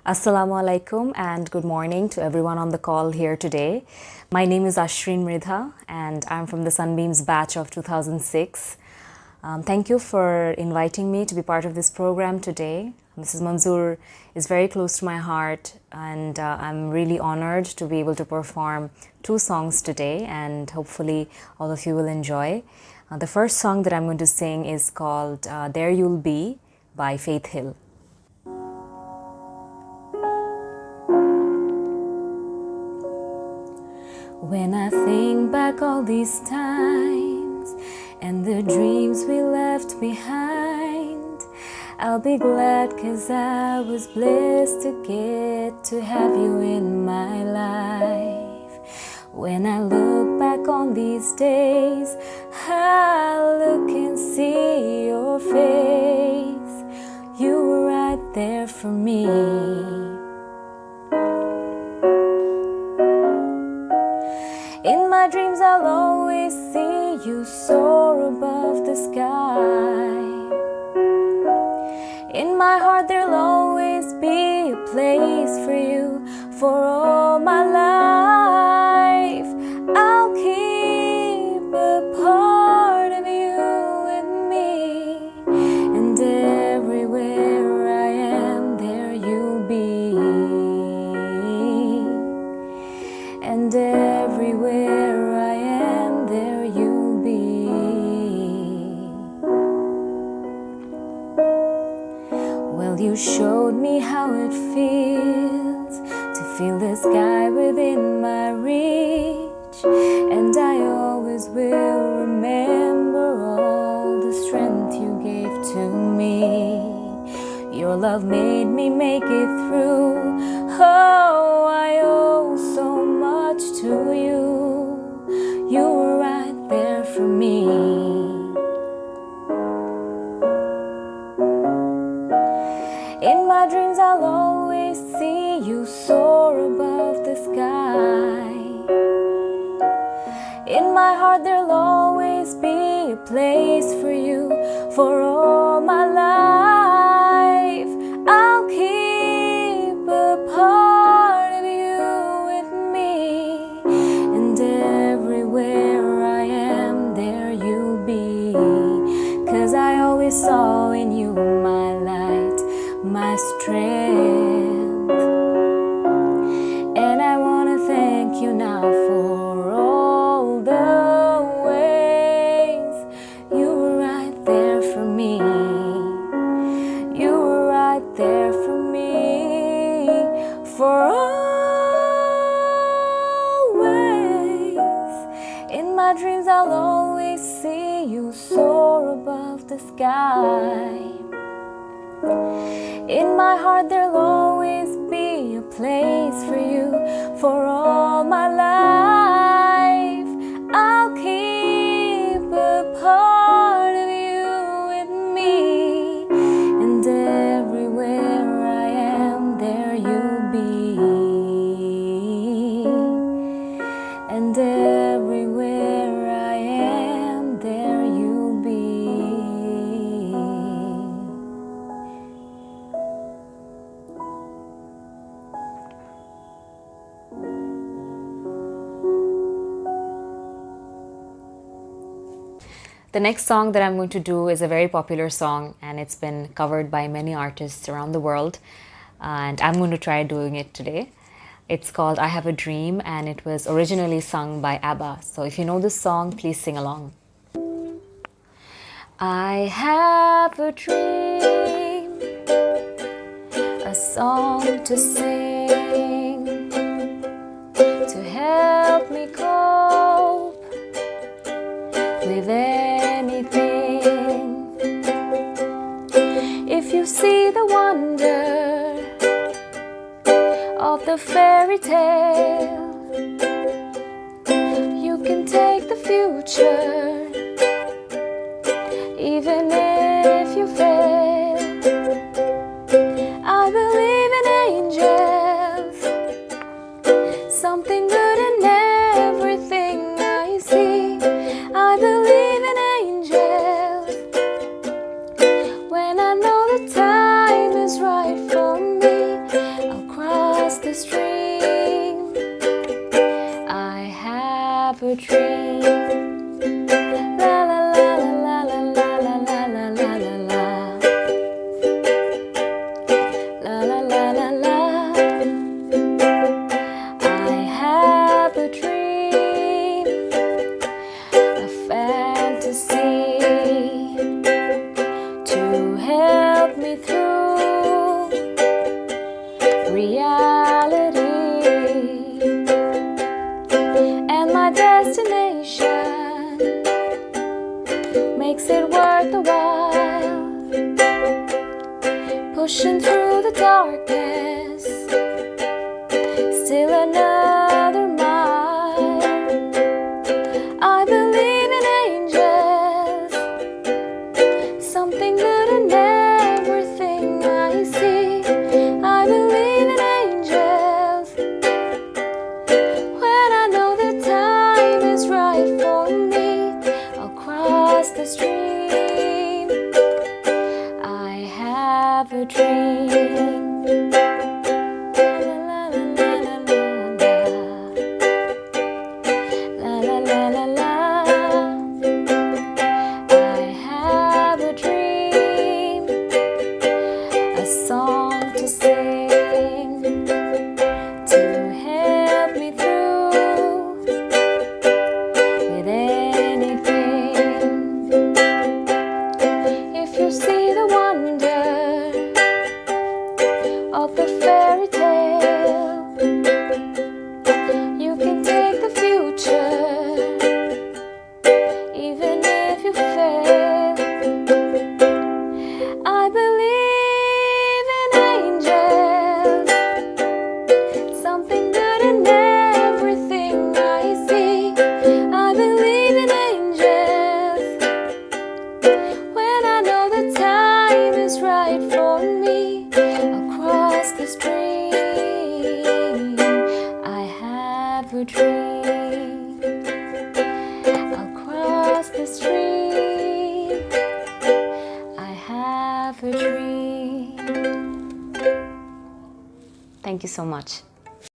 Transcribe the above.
Assalamu alaikum and good morning to everyone on the call here today. My name is Ashreen Mridha and I'm from the Sunbeams batch of 2006. Thank you for inviting me to be part of this program today. Mrs Manzur is very close to my heart and I'm really honored to be able to perform 2 songs today, and hopefully all of you will enjoy. The first song that I'm going to sing is called There You'll Be by Faith Hill. When I think back all these times and the dreams we left behind, I'll be glad 'cause I was blessed to get to have you in my life. When I look back on these days, I look and see your face. You were right there for me. In my dreams I'll always see you soar above the sky. In my heart there'll always be a place for you for all my life. I'll keep a part of you with me, and everywhere I am there you'll be, and everywhere I am, there you'll be. Well, you showed me how it feels to feel the sky within my reach, and I always will remember all the strength you gave to me. Your love made me make it through. Oh, I owe so much to you. You were right there for me. In my dreams I'll always see you soar above the sky. In my heart there'll always be a place for you for all my life. I'll keep a part of you with me, and everywhere I am there you'll be, 'cause I always saw in you my light, my strength. And I want to thank you now for all the ways you were right there for me. You were right there for me, for always. In my dreams I'll always see you soar above the sky. In my heart there'll always be a place for you for all my life. I'll keep a part of you with me, and everywhere I am there you'll be, and everywhere I am there you'll be. The next song that I'm going to do is a very popular song, and it's been covered by many artists around the world, and I'm going to try doing it today. It's called I Have a Dream, and it was originally sung by Abba. So if you know this song, please sing along. I have a dream, a song to sing, to help me cope with anything. If you see the wonder of the fairy tale, you can take the future even if you fail. I believe in angels, something good in everything I see. I believe in angels when I know the time is right for me. I'll stream. I have a dream. La la la la la la la la la la la la. La la la la la. I have a dream, a fantasy to help me through reality, and my destination makes it worth the while, pushing through the darkness, still another mile. I believe in angels, something good in everything I see. I believe in angels when I know the time is right for me. I'll cross the stream. I have a dream. Song to sing to help me through with anything. If you see the wonder of the fairy tale, you can take the future even if you fail. I believe something good in everything I see. I believe in angels when I know the time is right for me. Across the stream, I have a dream. Across the stream, I have a dream. Thank you so much.